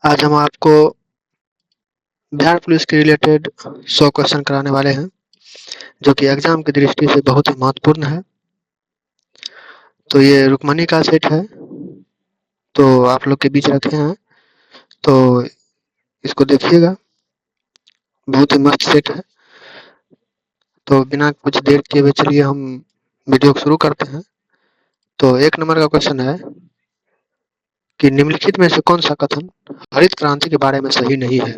आज हम आपको बिहार पुलिस के रिलेटेड 100 क्वेश्चन कराने वाले हैं जो कि एग्जाम की दृष्टि से बहुत ही महत्वपूर्ण है। तो ये रुक्मणी का सेट है, तो आप लोग के बीच रखे हैं, तो इसको देखिएगा। बहुत ही मस्त सेट है। तो बिना कुछ देर किए हुए चलिए हम वीडियो को शुरू करते हैं। तो 1 नंबर का क्वेश्चन है कि निम्नलिखित में से कौन सा कथन हरित क्रांति के बारे में सही नहीं है।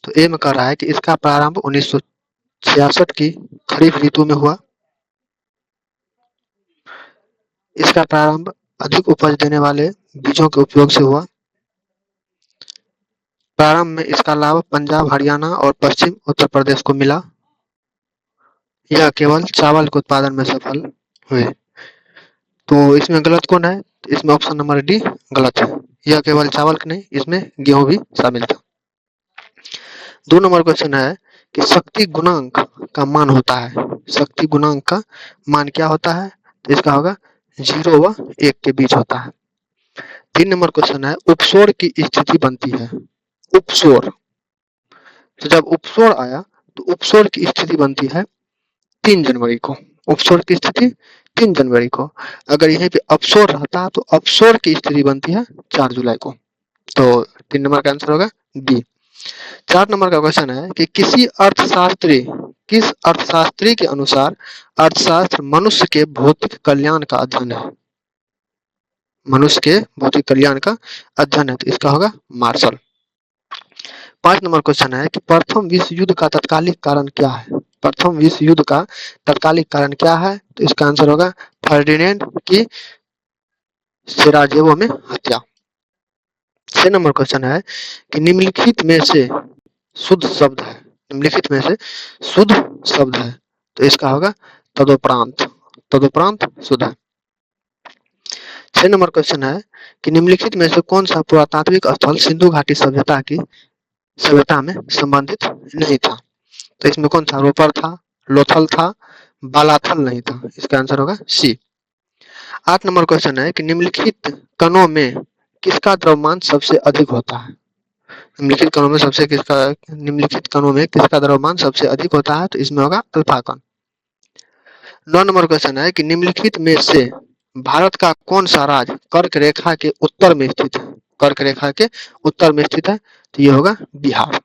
तो ए में कह रहा है कि इसका प्रारंभ 1966 की खरीफ ऋतु में हुआ। इसका प्रारंभ अधिक उपज देने वाले बीजों के उपयोग से हुआ। प्रारंभ में इसका लाभ पंजाब, हरियाणा और पश्चिम उत्तर प्रदेश को मिला। यह केवल चावल के उत्पादन में सफल हुए। तो इसमें गलत कौन है? तो इसमें ऑप्शन नंबर डी गलत है। यह केवल चावल की नहीं, इसमें गेहूं भी शामिल था। 2 नंबर क्वेश्चन है कि शक्ति गुणांक का मान होता है। शक्ति गुणांक का मान क्या होता है? तो इसका होगा 0 व 1 के बीच होता है। 3 नंबर क्वेश्चन है उपसोर की स्थिति बनती है। उपसोर, तो जब उपसोर आया तो उपसोर की स्थिति बनती है 3 जनवरी को। उपसोर की स्थिति 3 जनवरी को। अगर यहीं पे अपसोर रहता तो अपसोर की स्थिति बनती है 4 जुलाई को। तो 3 नंबर का आंसर होगा बी। 4 नंबर का क्वेश्चन है कि किस अर्थशास्त्री के अनुसार अर्थशास्त्र मनुष्य के भौतिक कल्याण का अध्ययन है। मनुष्य के भौतिक कल्याण का अध्ययन है, तो इसका होगा मार्शल। 5 नंबर क्वेश्चन है कि प्रथम विश्व युद्ध का तत्कालिक कारण क्या है। प्रथम विश्व युद्ध का तत्कालिक कारण क्या है? तो इसका आंसर होगा फर्डिनेंड की सेराजेवो में हत्या। 6 नंबर क्वेश्चन है कि निम्नलिखित में से शुद्ध शब्द है। निम्नलिखित में से शुद्ध शब्द है, तो इसका होगा तदोपरांत। तदोपरांत शुद्ध है। 6 नंबर क्वेश्चन है कि निम्नलिखित में से कौन सा पुरातात्विक स्थल सिंधु घाटी सभ्यता में संबंधित नहीं था। तो इसमें कौन था? रोपर था, लोथल था, बालाथल नहीं था। इसका आंसर होगा सी। 8 नंबर क्वेश्चन है कि निम्नलिखित कणों में किसका द्रव्यमान सबसे अधिक होता है। निम्नलिखित कणों में किसका द्रव्यमान सबसे अधिक होता है? तो इसमें होगा अल्फा कण। 9 नंबर क्वेश्चन है कि निम्नलिखित में से भारत का कौन सा राज्य कर्क रेखा के उत्तर में स्थित है। कर्क रेखा के उत्तर में स्थित है, तो ये होगा बिहार।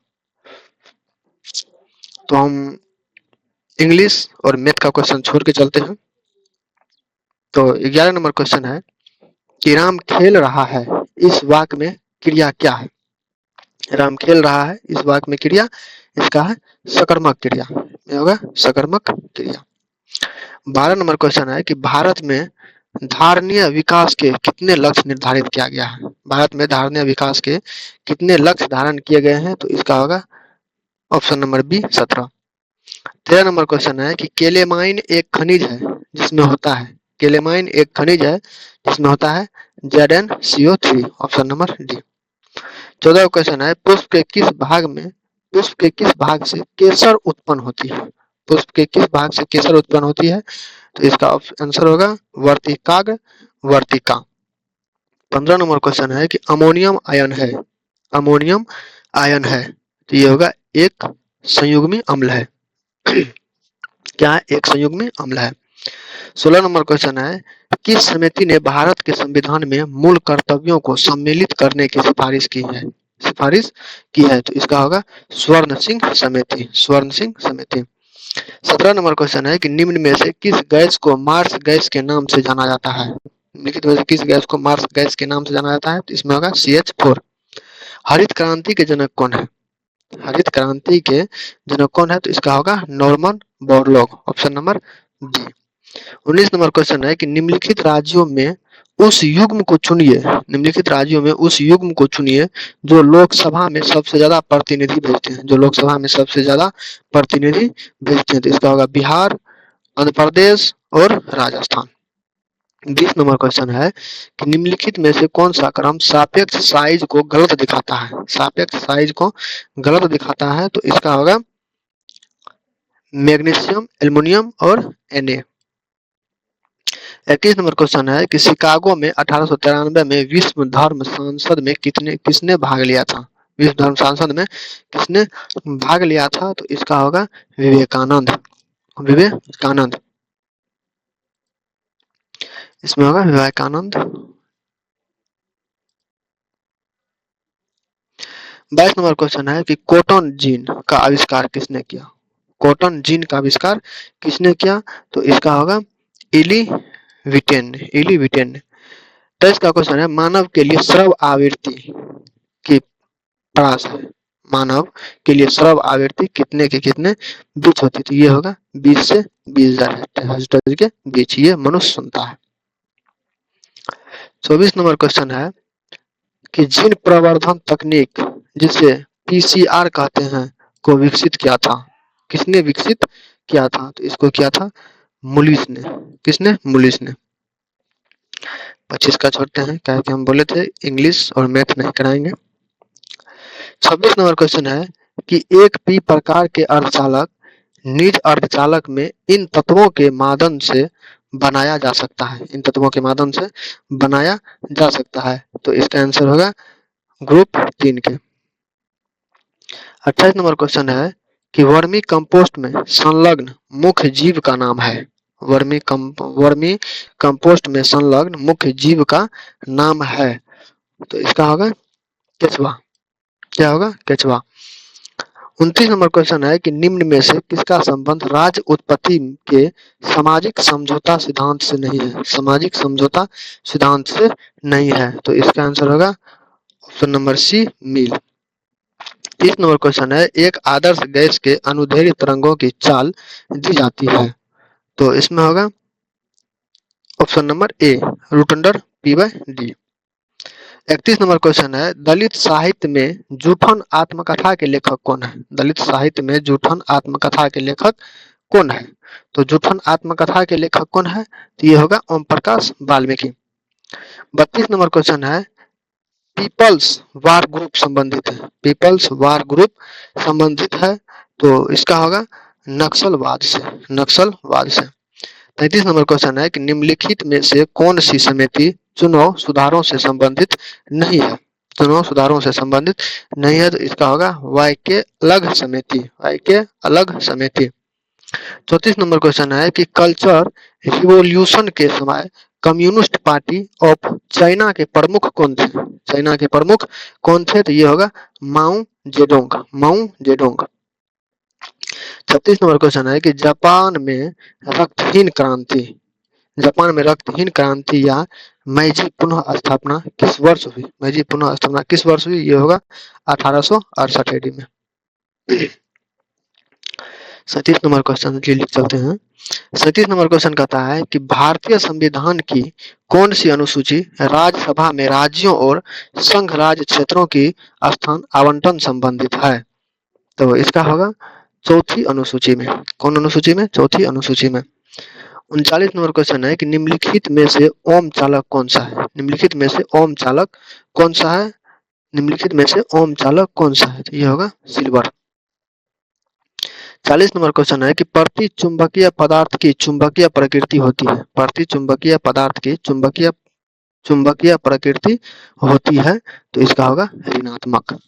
तो हम इंग्लिश और मैथ का क्वेश्चन छोड़ के चलते हैं। तो 11 नंबर क्वेश्चन है कि राम खेल रहा है, इस वाक्य में क्रिया क्या है। राम खेल रहा है, इस वाक्य में क्रिया इसका है सकर्मक क्रिया। ये होगा सकर्मक क्रिया। 12 नंबर क्वेश्चन है कि भारत में धारणीय विकास के कितने लक्ष्य निर्धारित किया गया है। भारत में धारणीय विकास के कितने लक्ष्य धारण किए गए हैं? तो इसका होगा option number B 17। 13 number question है कि केलेमाइन एक खनिज है जिसमें होता है। केलेमाइन एक खनिज है जिसमें होता है ZnCO3। Option number D. 14 question है पुष्प के किस भाग से केसर उत्पन्न होती है। पुष्प के किस भाग से केसर उत्पन्न होती है? तो इसका आंसर होगा वर्तिकाग्र, वर्तिका। 15 नंबर क्वेश्चन है कि अमोनियम आयन है। अमोनियम आयन है, तो ये होगा एक संयुग्मी अम्ल है। क्या है? एक संयुग्मी अम्ल है। 16 नंबर क्वेश्चन है किस समिति ने भारत के संविधान में मूल कर्तव्यों को सम्मिलित करने की सिफारिश की है। तो इसका होगा स्वर्ण सिंह समिति। स्वर्ण सिंह समिति। 17 नंबर क्वेश्चन है कि निम्न में से किस गैस को मार्स गैस के नाम से जाना जाता है। निम्नलिखित में से किस गैस को मार्स गैस के नाम से जाना जाता है? तो इसमें होगा CH4। हरित क्रांति के जनक कौन है? हरित क्रांति के जनक कौन है? तो इसका होगा Norman Borlaug. Option number D. 19 number question है कि निम्नलिखित राज्यों में उस युग्म को चुनिए। निम्नलिखित राज्यों में उस युग्म को चुनिए जो लोकसभा में सबसे ज्यादा प्रतिनिधि भेजते हैं। जो लोकसभा में सबसे ज्यादा प्रतिनिधि भेजते हैं, तो इसका होगा बिहार, आंध्र प्रदेश और राजस्थान। 20 नंबर क्वेश्चन है कि निम्नलिखित में से कौन सा क्रम सापेक्ष साइज को गलत दिखाता है। सापेक्ष साइज को गलत दिखाता है, तो इसका होगा मैग्नीशियम, एल्युमिनियम और Na। 21 नंबर क्वेश्चन है कि शिकागो में 1893 में विश्व धर्म संसद में किसने भाग लिया था? विश्व धर्म संसद में किसने भाग लिया था? तो इसका होगा विवेकानंद। विवेकानंद, इसमें होगा विवेकानंद। 22 नंबर क्वेश्चन है कि कॉटन जीन का आविष्कार किसने किया? कॉटन जीन का आविष्कार किसने किया? तो इसका होगा इली विटेन ने। इली विटेन ने। 23 का क्वेश्चन है मानव के लिए स्रव आवृत्ति की प्रास है। मानव के लिए स्रव आवृत्ति कितने के कितने बीच होती है? तो ये होगा 20 से 20,000 हर्ट्ज के बीच, ये मनुष्य सुनता है। 24 नंबर क्वेश्चन है कि जीन प्रवर्धन तकनीक जिसे पीसीआर कहते हैं को विकसित किया था? किसने विकसित किया था? तो इसको किया था मुलिस ने। किसने? मुलिस ने। 25 का छोड़ते हैं, क्या कि हम बोले थे इंग्लिश और मैथ नहीं कराएंगे। 26 नंबर क्वेश्चन है कि एक पी प्रकार के अर्धचालक निज अर्धचालक में इन तत्वों के माध्यम से बनाया जा सकता है। इन तत्वों के माध्यम से बनाया जा सकता है। तो इसका आंसर होगा ग्रुप 3 के। 28 नंबर क्वेश्चन है कि वर्मी कंपोस्ट में संलग्न मुख्य जीव का नाम है। वर्मी कंपोस्ट में संलग्न मुख्य जीव का नाम है। तो इसका होगा केचुआ। क्या होगा? केचुआ। 29 नंबर क्वेश्चन है कि निम्न में से किसका संबंध राज्य उत्पत्ति के सामाजिक समझौता सिद्धांत से नहीं है? सामाजिक समझौता सिद्धांत से नहीं है। तो इसका आंसर होगा ऑप्शन नंबर सी, मील। 30 नंबर क्वेश्चन है एक आदर्श गैस के अनुदैर्ध्य तरंगों की चाल दी जाती है। तो इसमें होगा option number A, √p/d। 31 number question है दलित साहित्य में जूठन आत्मकथा के लेखक कौन है? दलित साहित्य में जूठन आत्मकथा के लेखक कौन है? तो जूठन आत्मकथा के लेखक कौन है? तो ये होगा ओम प्रकाश वाल्मीकि। 32 नंबर क्वेश्चन है पीपल्स वार ग्रुप संबंधित है। पीपल्स वार ग्रुप संबंधित है। तो इसका होगा नक्सलवाद से। नक्सलवाद से। 33 नंबर क्वेश्चन है कि निम्नलिखित में से कौन सी समिति चुनाव सुधारों से संबंधित नहीं है? चुनाव सुधारों से संबंधित नहीं है। तो इसका होगा वाई के अलग समिति। वाई के अलग समिति। 34 नंबर क्वेश्चन है कि कल्चर रिवॉल्यूशन के समय कम्युनिस्ट पार्टी ऑफ चाइना के प्रमुख कौन थे? चाइना के प्रमुख कौन थे? तो ये होगा माओ जेडोंग। माओ जेडोंग। 36 नंबर क्वेश्चन है कि जापान में रक्तहीन क्रांति या मैजी पुनः स्थापना किस वर्ष हुई? मैजी पुनः स्थापना किस वर्ष हुई? ये होगा 1868 AD में। 37 नंबर क्वेश्चन के लिए चलते हैं। 37 नंबर क्वेश्चन कहता है कि भारतीय संविधान की कौन सी अनुसूची राज्यसभा में राज्यों और संघ राज्य क्षेत्रों की स्थान आवंटन संबंधित है? तो इसका होगा चौथी अनुसूची में। कौन अनुसूची में? चौथी अनुसूची में। 39 नंबर क्वेश्चन है कि निम्नलिखित में से ओम चालक कौन सा है? निम्नलिखित में से ओम चालक कौन सा है? निम्नलिखित में से ओम चालक कौन सा है? तो ये होगा सिल्वर। 40 नंबर क्वेश्चन है कि प्रति चुंबकीय पदार्थ की चुंबकीय प्रकृति होती है। प्रति चुंबकीय पदार्थ की चुंबकीय प्रकृति होती है। तो इसका होगा ऋणात्मक।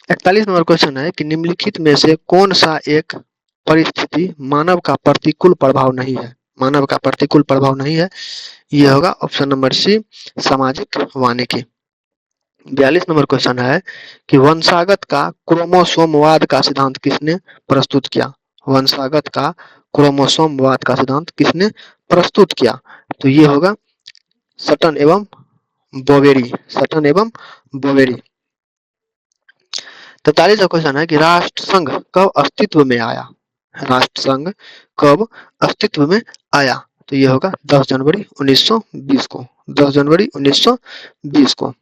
41 नंबर क्वेश्चन है कि निम्नलिखित में से कौन सा एक परिस्थिति मानव का प्रतिकूल प्रभाव नहीं है? मानव का प्रतिकूल प्रभाव नहीं है। ये होगा ऑप्शन नंबर सी, सामाजिक वानिकी। 42 नंबर क्वेश्चन है कि वंशागत का क्रोमोसोमवाद का सिद्धांत किसने प्रस्तुत किया? वंशागत का क्रोमोसोमवाद का सिद्धांत किसने प्रस्तुत किया? तो ये होगा सटन एवं बोवेरी। सटन एवं बोवेरी। 43 का क्वेश्चन है कि राष्ट्रसंघ कब अस्तित्व में आया? राष्ट्रसंघ कब अस्तित्व में आया? तो ये होगा 10 जनवरी 1920 को। 10 जनवरी 1920 को।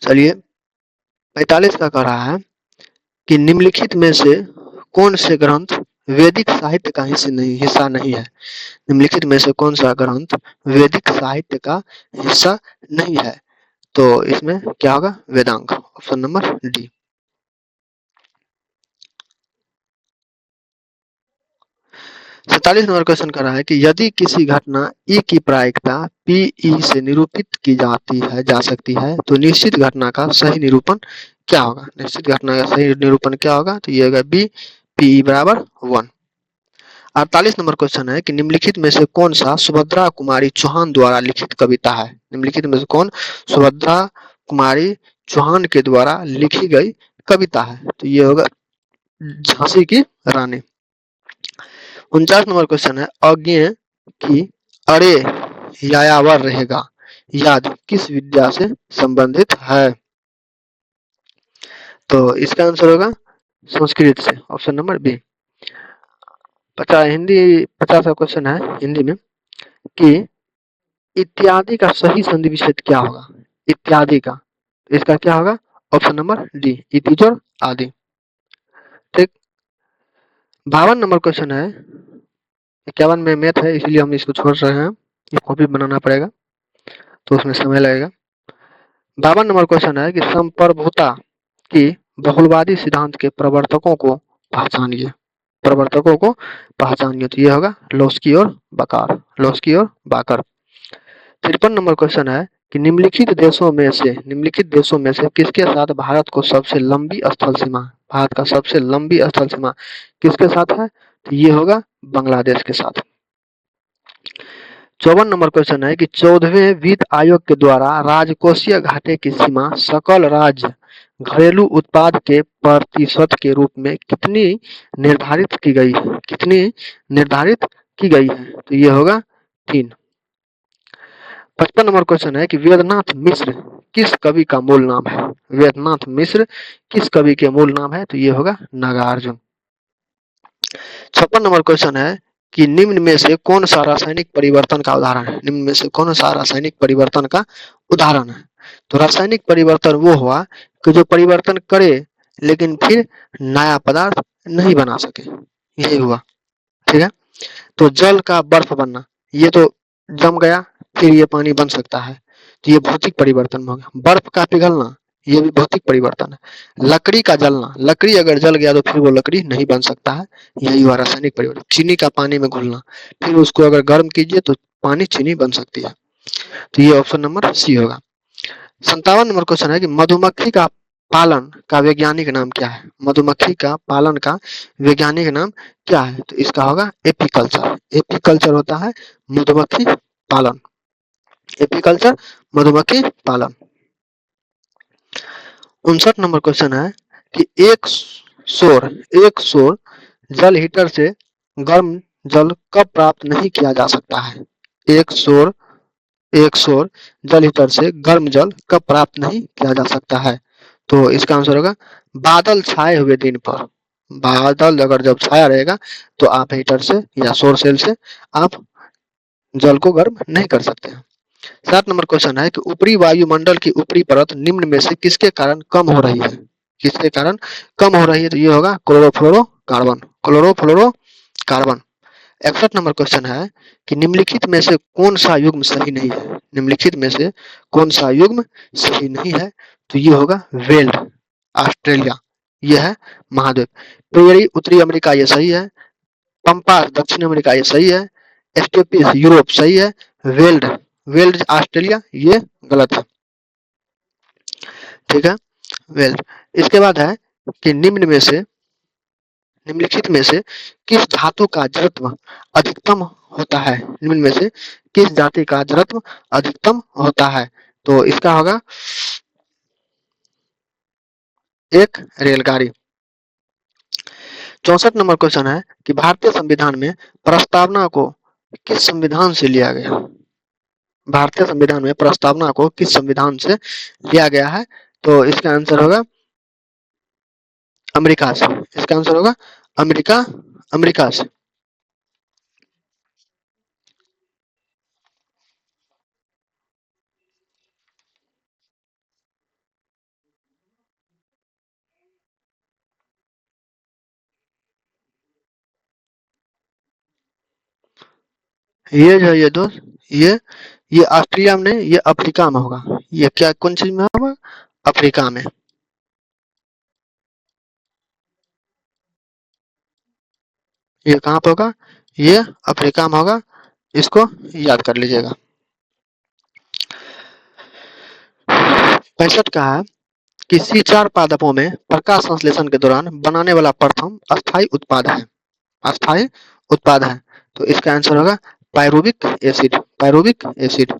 चलिए 45 का कह रहा है कि निम्नलिखित में से कौन से ग्रंथ वैदिक साहित्य का हिस्सा नहीं है? निम्नलिखित में से कौन सा ग्रंथ वैदिक साहित्य का हिस्सा नहीं है? तो इसमें क्या होगा? Vedang. Option number D. 47 number question कर रहा है कि यदि किसी घटना ई की प्रायिकता पी ई से निरूपित की जाती है जा सकती है तो निश्चित घटना का सही निरूपण क्या होगा? निश्चित घटना का सही निरूपण क्या होगा? तो ये होगा बी पी ई बराबर 1। 48 नंबर क्वेश्चन है कि निम्नलिखित में से कौन सा सुभद्रा कुमारी चौहान द्वारा लिखित कविता है? निम्नलिखित में से कौन सुभद्रा कुमारी चौहान के द्वारा लिखी गई कविता है? तो ये होगा झांसी की रानी। 49 नंबर क्वेश्चन है अज्ञेय की अरे यायावर रहेगा याद किस विद्या से संबंधित है? तो इसका आंसर होगा संस्कृत से, ऑप्शन नंबर बी। 50 का क्वेश्चन है हिंदी में कि इत्यादि का सही संधि विच्छेद क्या होगा? इत्यादि का, इसका क्या होगा? ऑप्शन नंबर डी इति जोड़ आदि। ठीक। 52 नंबर क्वेश्चन है, 51 में मैथ है इसलिए हम इसको छोड़ रहे हैं, ये कॉपी बनाना पड़ेगा तो उसमें समय लगेगा। 52 नंबर क्वेश्चन है कि संप्रभुता की बहुलवादी सिद्धांत के प्रवर्तकों को पहचानिए। प्रवर्तकों को पहचानिए, तो ये होगा लोस्की और बाकार, लोस्की और बाकर। 53 नंबर क्वेश्चन है कि निम्नलिखित देशों में से किसके साथ भारत को सबसे लंबी स्थल सीमा, भारत का सबसे लंबी स्थल सीमा किसके साथ है? तो ये होगा बांग्लादेश के साथ। 54 नंबर क्वेश्चन है कि 14वें वित्त आयोग के द्वारा राजकोषीय घाटे की सीमा सकल राज्य घरेलू उत्पाद के प्रतिशत के रूप में कितनी निर्धारित की गई है? कितनी निर्धारित की गई है? तो ये होगा 3। 55 नंबर क्वेश्चन है कि वेदनाथ मिश्र किस कवि का मूल नाम है? वेदनाथ मिश्र किस कवि के मूल नाम है? तो ये होगा नागार्जुन। 56 नंबर क्वेश्चन है कि निम्न में से कौन सा रासायनिक परिवर्तन का उदाहरण है? निम्न में से कौन सा रासायनिक परिवर्तन का उदाहरण है? तो रासायनिक परिवर्तन वो हुआ कि जो परिवर्तन करे लेकिन फिर नया पदार्थ नहीं बना सके, यही हुआ। ठीक है। तो जल का बर्फ बनना, ये तो जम गया फिर ये पानी बन सकता है, तो ये भौतिक परिवर्तन हो गया। बर्फ का पिघलना, ये भी भौतिक परिवर्तन है। लकड़ी का जलना, लकड़ी अगर जल गया तो फिर वो लकड़ी नहीं बन सकता है, यही हुआ रासायनिक परिवर्तन। चीनी का पानी में घुलना, फिर उसको अगर गर्म कीजिए तो पानी चीनी बन सकती है, तो ये ऑप्शन नंबर सी होगा। 57 नंबर क्वेश्चन है कि मधुमक्खी का पालन का वैज्ञानिक नाम क्या है? मधुमक्खी का पालन का वैज्ञानिक नाम क्या है? तो इसका होगा एपीकल्चर। एपीकल्चर होता है मधुमक्खी पालन, एपीकल्चर मधुमक्खी पालन। 59 नंबर क्वेश्चन है कि एक सौर जल हीटर से गर्म जल कब प्राप्त नहीं किया जा सकता है? एक सौर जल हीटर से गर्म जल कब प्राप्त नहीं किया जा सकता है? तो इसका आंसर होगा बादल छाए हुए दिन पर। बादल अगर जब छाया रहेगा तो आप हीटर से या सौर सेल से आप जल को गर्म नहीं कर सकते हैं। 7 नंबर क्वेश्चन है कि ऊपरी वायुमंडल की ऊपरी परत निम्न में से किसके कारण कम हो रही है? किसके कारण कम हो रही है? तो ये होगा क्लोरोफ्लोरोकार्बन, क्लोरोफ्लोरोकार्बन। 61 नंबर क्वेश्चन है कि निम्नलिखित में से कौन सा युग्म सही नहीं है? निम्नलिखित में से कौन सा युग्म सही नहीं है? तो ये होगा वेल्ड, ऑस्ट्रेलिया, यह है महाद्वीप। पेरी उत्तरी अमेरिका, ये सही है। पंपा दक्षिण अमेरिका, ये सही है। एस्टेपिस यूरोप, सही है। वेल्ड वेल्ड ऑस्ट्रेलिया, ये गलत है। ठीक है, वेल्ड। इसके बाद है कि निम्नलिखित में से किस धातु का जड़त्व अधिकतम होता है? निम्न में से किस धातु का जड़त्व अधिकतम होता है? तो इसका होगा एक रेलगाड़ी। 64 नंबर क्वेश्चन है कि भारतीय संविधान में प्रस्तावना को किस संविधान से लिया गया? भारतीय संविधान में प्रस्तावना को किस संविधान से लिया गया है? तो इसका आंसर होगा अमेरिका से। इसका आंसर होगा अमेरिका, अमेरिका से। ये जो है ये दोस्त, ये ऑस्ट्रेलिया में नहीं, ये अफ्रीका में होगा। ये क्या कौन चीज में होगा? अफ्रीका में। ये कहाँ पे होगा? ये अफ्रीका में होगा, इसको याद कर लीजिएगा। 65 का है कि C4 पादपों में प्रकाश संश्लेषण के दौरान बनाने वाला प्रथम अस्थायी उत्पाद है, अस्थायी उत्पाद है। तो इसका आंसर होगा पायरुविक एसिड, पायरुविक एसिड।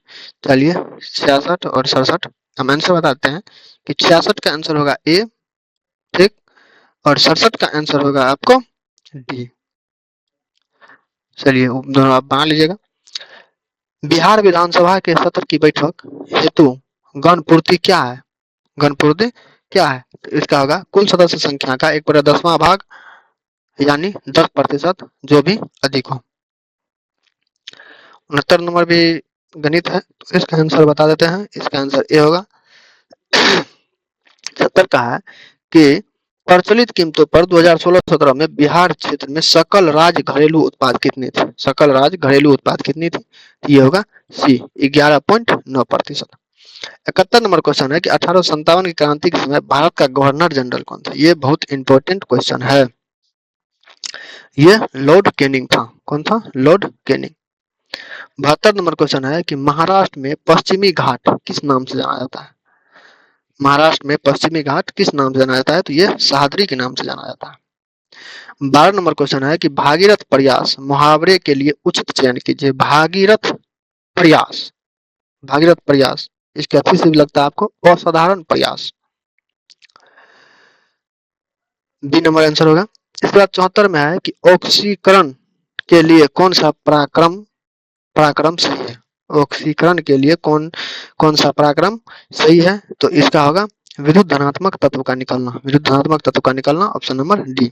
चलिए 66 और 67 हम आंसर बताते हैं कि 66 का आंसर होगा ए, ठीक, और 67 का आंसर होगा आपको डी। चलिए दोनों आप बना लीजिएगा। बिहार विधानसभा के सत्र की बैठक हेतु गणपूर्ति क्या है, गणपूर्ति क्या है? तो इसका होगा कुल सदस्य संख्या का 1/10वां भाग, यानी 10%, जो भी अधिक हो। 69 नंबर भी गणित है, तो इसका आंसर बता देते हैं। इसका आंसर ए होगा। 70 का है कि प्रचलित कीमतों पर 2016-17 में बिहार क्षेत्र में सकल राज्य घरेलू उत्पाद कितनी थी, सकल राज्य घरेलू उत्पाद कितनी थी? ये होगा सी 11.9%। 71 नंबर क्वेश्चन है कि 1857 की क्रांति के समय भारत का गवर्नर जनरल कौन था? ये बहुत इंपॉर्टेंट क्वेश्चन है। ये लॉर्ड कैनिंग था। कौन था? Lord Canning. 72 नंबर क्वेश्चन है कि महाराष्ट्र में पश्चिमी घाट किस नाम से जाना जाता है? महाराष्ट्र में पश्चिमी घाट किस नाम से जाना जाता है? तो ये सह्याद्री के नाम से जाना जाता है। 12 नंबर क्वेश्चन है कि भागीरथ प्रयास मुहावरे के लिए उचित चयन कीजिए। भागीरथ प्रयास, भागीरथ प्रयास, इसके अच्छी से भी लगता है आपको असाधारण प्रयास। बी नंबर आंसर होगा। इसके बाद 74 में है कि ऑक्सीकरण के लिए कौन सा पराक्रम पराक्रम सही है? ऑक्सीकरण के लिए कौन कौन सा पराक्रम सही है? तो इसका होगा विद्युत धनात्मक तत्व का निकलना, विद्युत धनात्मक तत्व का निकलना, option number D.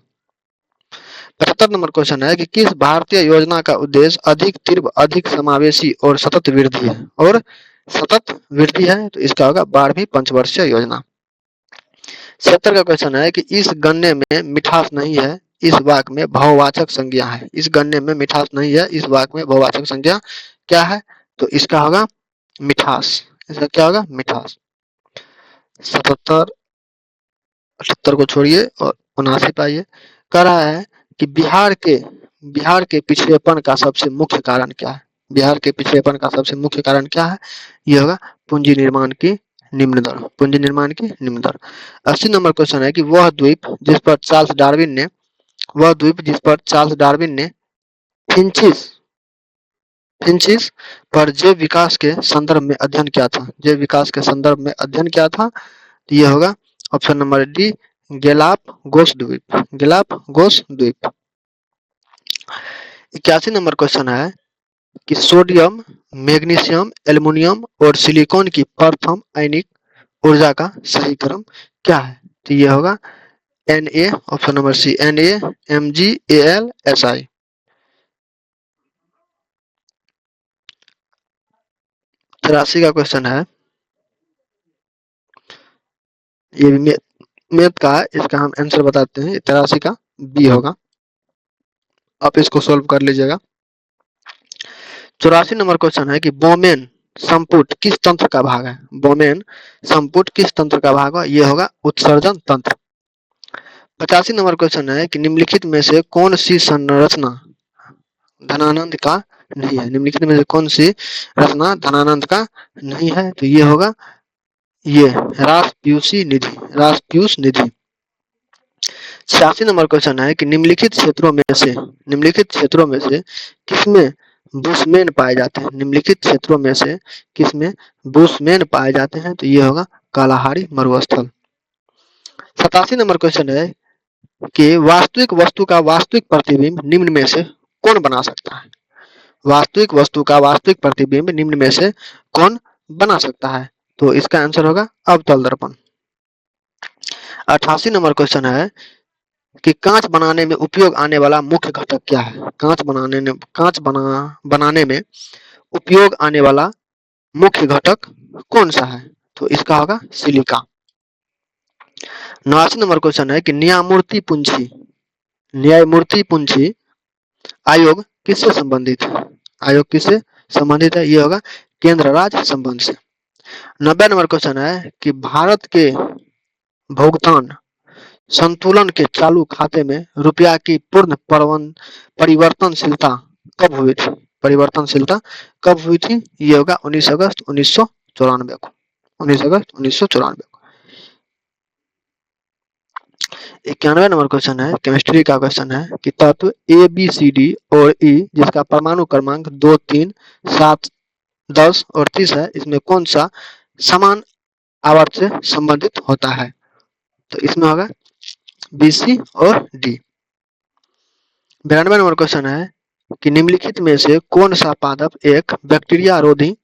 75 number question है कि किस भारतीय योजना का उद्देश्य अधिक तीव्र, अधिक समावेशी और सतत वृद्धि है? और सतत वृद्धि है, तो इसका होगा 12वीं पंचवर्षीय योजना। 70 का क्वेश्चन है कि इस गन्ने में मिठास नहीं है, इस वाक्य में बहुवाचक संज्ञा है। इस गन्ने में मिठास नहीं है, इस वाक्य में बहुवाचक संज्ञा क्या है? तो इसका होगा मिठास। इसका क्या होगा? मिठास। 77 78 को छोड़िए और 79 पे आइए। कह रहा है कि बिहार के पिछड़ेपन का सबसे मुख्य कारण क्या है? बिहार के पिछड़ेपन का सबसे मुख्य कारण क्या है? ये होगा पूंजी निर्माण की निम्न दर, पूंजी निर्माण की निम्न दर। 80 नंबर क्वेश्चन है कि वह द्वीप जिस पर चार्ल्स डार्विन ने फिंचिस फिंचिस पर जैव विकास के संदर्भ में अध्ययन किया था, जैव विकास के संदर्भ में अध्ययन किया था, तो ये होगा ऑप्शन नंबर डी गैलापागोस द्वीप, गैलापागोस द्वीप। 81 नंबर क्वेश्चन है कि सोडियम, मैग्नीशियम, एल्युमिनियम और सिलिकॉन की प्रथम आयनिक ऊर्जा का सही क्रम क्या है? तो ये होगा Na, option number C NaMgAlSi। 83 का क्वेश्चन है, ये भी मैथ का है, इसका हम आंसर बताते हैं। 83 का बी होगा, आप इसको सोल्व कर लीजिएगा। 84 नंबर क्वेश्चन है कि बोमेन संपुट किस तंत्र का भाग है? बोमेन संपुट किस तंत्र का भाग है? ये होगा उत्सर्जन तंत्र। 85 नंबर क्वेश्चन है कि निम्नलिखित में से कौन सी संरचना धनानंद का नहीं है? निम्नलिखित में से कौन सी रचना धनानंद का नहीं है? तो ये होगा ये रासपीयूसी निधि, रासपीयूष निधि। 86 नंबर क्वेश्चन है कि निम्नलिखित क्षेत्रों में से किसमें बुशमैन पाए जाते हैं? निम्नलिखित क्षेत्रों में से किसमें बुशमैन पाए जाते हैं? तो ये होगा कालाहारी मरुस्थल। 87 नंबर क्वेश्चन है कि वास्तविक वस्तु का वास्तविक प्रतिबिंब निम्न में से कौन बना सकता है? वास्तविक वस्तु का वास्तविक प्रतिबिंब निम्न में से कौन बना सकता है? तो इसका आंसर होगा अवतल दर्पण। 88 नंबर क्वेश्चन है कि कांच बनाने में उपयोग आने वाला मुख्य घटक क्या है? कांच बनाने में उपयोग आने वाला मुख्य घटक कौन सा है? तो इसका होगा सिलिका। 89 नंबर क्वेश्चन है कि न्यायमूर्ति पूंजी आयोग किससे संबंधित है? आयोग किससे संबंधित है? ये होगा केंद्र राज्य संबंध से। 90 नंबर क्वेश्चन है कि भारत के भुगतान संतुलन के चालू खाते में रुपया की पूर्ण परिवर्तनशीलता कब हुई थी, परिवर्तनशीलता कब हुई थी, ये होगा 19 अगस्त 1994 को, 19 अगस्त 1994 को। 91 नंबर क्वेश्चन है, केमिस्ट्री का क्वेश्चन है कि तत्व ए बी सी डी और ई जिसका परमाणु क्रमांक 2 3 7 10 और 30 है, इसमें कौन सा समान आवर्त से संबंधित होता है, तो इसमें होगा बी सी और डी। 92 नंबर क्वेश्चन है कि निम्नलिखित में से कौन सा पादप एक बैक्टीरिया रोधी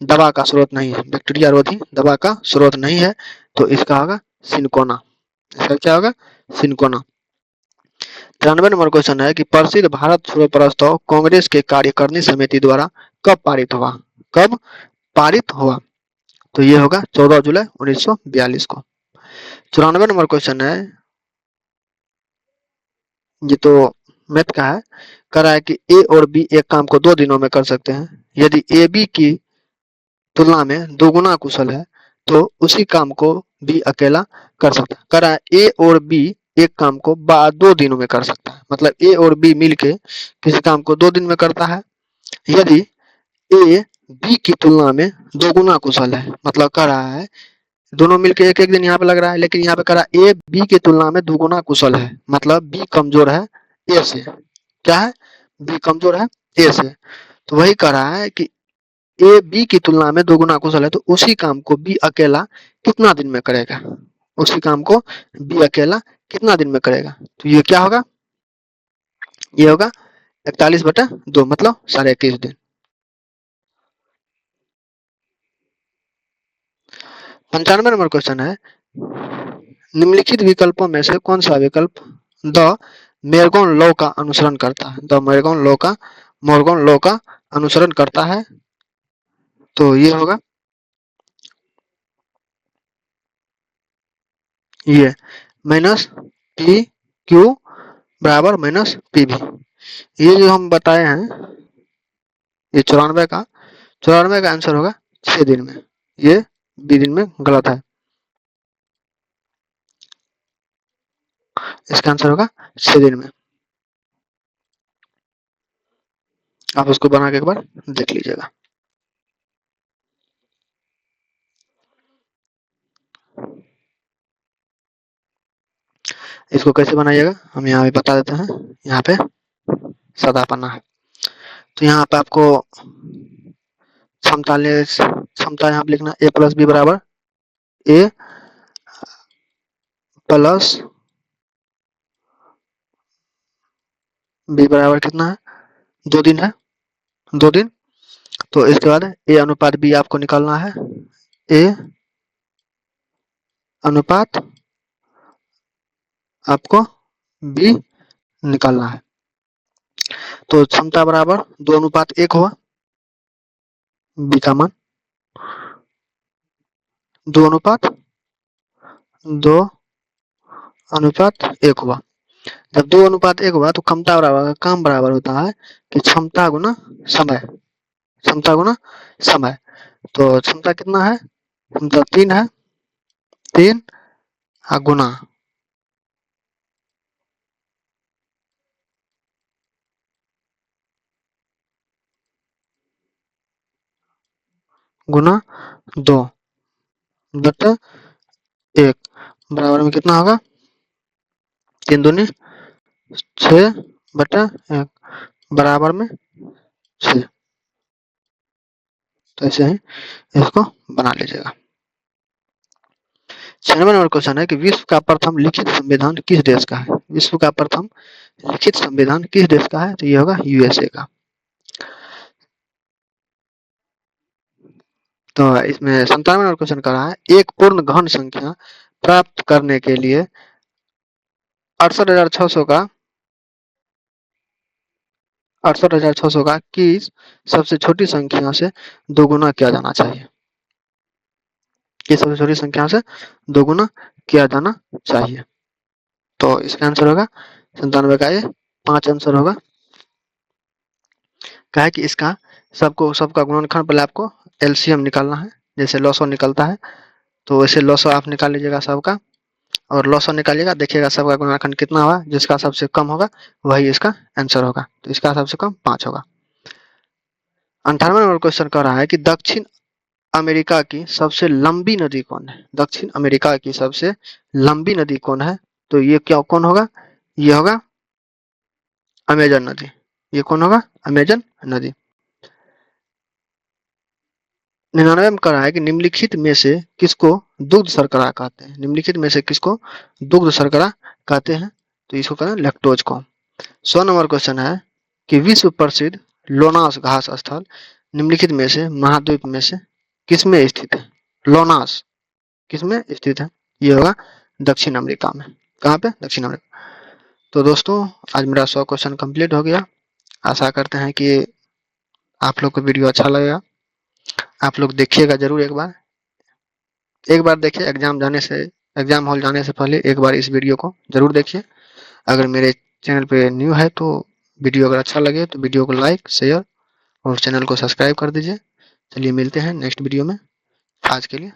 दवा का स्रोत नहीं है, बैक्टीरिया रोधी दवा का स्रोत नहीं है, तो इसका होगा सिनकोना, इसका क्या होगा सिनकोना। 93 नंबर क्वेश्चन है कि प्रसिद्ध भारत छोड़ो प्रस्ताव कांग्रेस के कार्यकारिणी समिति द्वारा कब पारित हुआ, कब पारित हुआ, तो ये होगा 14 जुलाई 1942 को। 94 नंबर क्वेश्चन है, ये तो मैथ का है, कह रहा है कि ए और बी एक काम को 2 दिनों में कर सकते हैं, यदि ए बी की तुलना में दोगुना कुशल है तो उसी काम को बी अकेला कर सकता है। कह रहा है ए और बी एक काम को 2 दिनों में कर सकता है, मतलब ए और बी मिलके किसी काम को 2 दिन में करता है, यदि ए बी की तुलना में दोगुना कुशल है, मतलब कह रहा है दोनों मिलके एक एक दिन यहाँ पे लग रहा है, लेकिन यहाँ पे कह रहा है ए बी की तुलना में दुगुना कुशल है, मतलब बी कमजोर है ए से, क्या है बी कमजोर है ए से, तो वही कह रहा है कि ए बी की तुलना में दोगुना कुशल है तो उसी काम को बी अकेला कितना दिन में करेगा, उसी काम को बी अकेला कितना दिन में करेगा, तो ये क्या होगा, ये होगा 41/2 मतलब 21.5 दिन। 95 नंबर क्वेश्चन है, निम्नलिखित विकल्पों में से कौन सा विकल्प द मेरगोन लॉ का अनुसरण करता है, द मोरगन लॉ का अनुसरण करता है, तो ये होगा ये माइनस पी क्यू बराबर माइनस पी भी, ये जो हम बताए हैं ये 94 का आंसर होगा 6 दिन में, ये बी दिन में गलत है, इसका आंसर होगा 6 दिन में। आप उसको बना के एक बार देख लीजिएगा। इसको कैसे बनाइएगा हम यहाँ पे बता देते हैं, यहाँ पे सादा पन्ना है, तो यहाँ पे आपको क्षमता यहाँ पे लिखना ए प्लस बी बराबर ए प्लस बी बराबर कितना है 2 दिन है, 2 दिन, तो इसके बाद ए अनुपात बी आपको निकालना है, ए अनुपात आपको बी निकालना है, तो क्षमता बराबर 2:1 हुआ, बी का मान 2:1 हुआ, जब 2:1 हुआ तो क्षमता बराबर काम बराबर होता है कि क्षमता गुना समय, क्षमता गुना समय, तो क्षमता कितना है, क्षमता 3 है, 3 गुना गुना 2/1 बराबर में कितना होगा 3 दूनी 6/1 बराबर में 6, तो ऐसे ही इसको बना लीजिएगा। 96 नंबर क्वेश्चन है कि विश्व का प्रथम लिखित संविधान किस देश का है, विश्व का प्रथम लिखित संविधान किस देश का है, तो ये होगा यूएसए का। तो इसमें 97 नंबर क्वेश्चन कर रहा है एक पूर्ण घन संख्या प्राप्त करने के लिए 68,600 का 68,600 का किस सबसे छोटी संख्या से दोगुना किया जाना चाहिए, किस सबसे छोटी संख्या से दोगुना किया जाना चाहिए, तो इसका आंसर होगा 97 का ये 5 आंसर होगा, क्या है कि इसका सबका गुणनखंड पहले आपको एलसीएम निकालना है, जैसे लॉसो निकलता है तो वैसे लॉसो आप निकाल लीजिएगा सबका, और लॉसन निकालिएगा, देखिएगा सबका गुणनखंड कितना हुआ, जिसका सबसे कम होगा वही इसका आंसर होगा। तो इसका सबसे कम 5 होगा। 58वां नंबर क्वेश्चन कह रहा है कि दक्षिण अमेरिका की सबसे लंबी नदी कौन है? दक्षिण अमेरिका की सबसे लंबी नदी कौन है? तो ये क्या कौन होगा? ये होगा अमेजन नदी। ये कौन होगा? अमेजन नदी। 99 में कह रहा है कि निम्नलिखित में से किसको दुग्ध शर्करा कहते हैं? निम्नलिखित में से किसको दुग्ध शर्करा कहते हैं? तो इसको कहते हैं लैक्टोज को। 100 नंबर क्वेश्चन है कि विश्व प्रसिद्ध लोनास घास स्थल निम्नलिखित में से महाद्वीप में से किसमें स्थित है? लोनास किसमें स्थित है? ये होगा दक्षिण अमेरिका में। कहाँ पे? दक्षिण अमेरिका। तो दोस्तों आज मेरा 100 क्वेश्चन कंप्लीट हो गया। आशा करते हैं कि आप लोग को वीडियो अच्छा लगेगा। आप लोग देखिएगा जरूर एक बार देखिए, एग्जाम हॉल जाने से पहले एक बार इस वीडियो को जरूर देखिए। अगर मेरे चैनल पे न्यू है तो वीडियो अगर अच्छा लगे तो वीडियो को लाइक शेयर और चैनल को सब्सक्राइब कर दीजिए। चलिए मिलते हैं नेक्स्ट वीडियो में। आज के लिए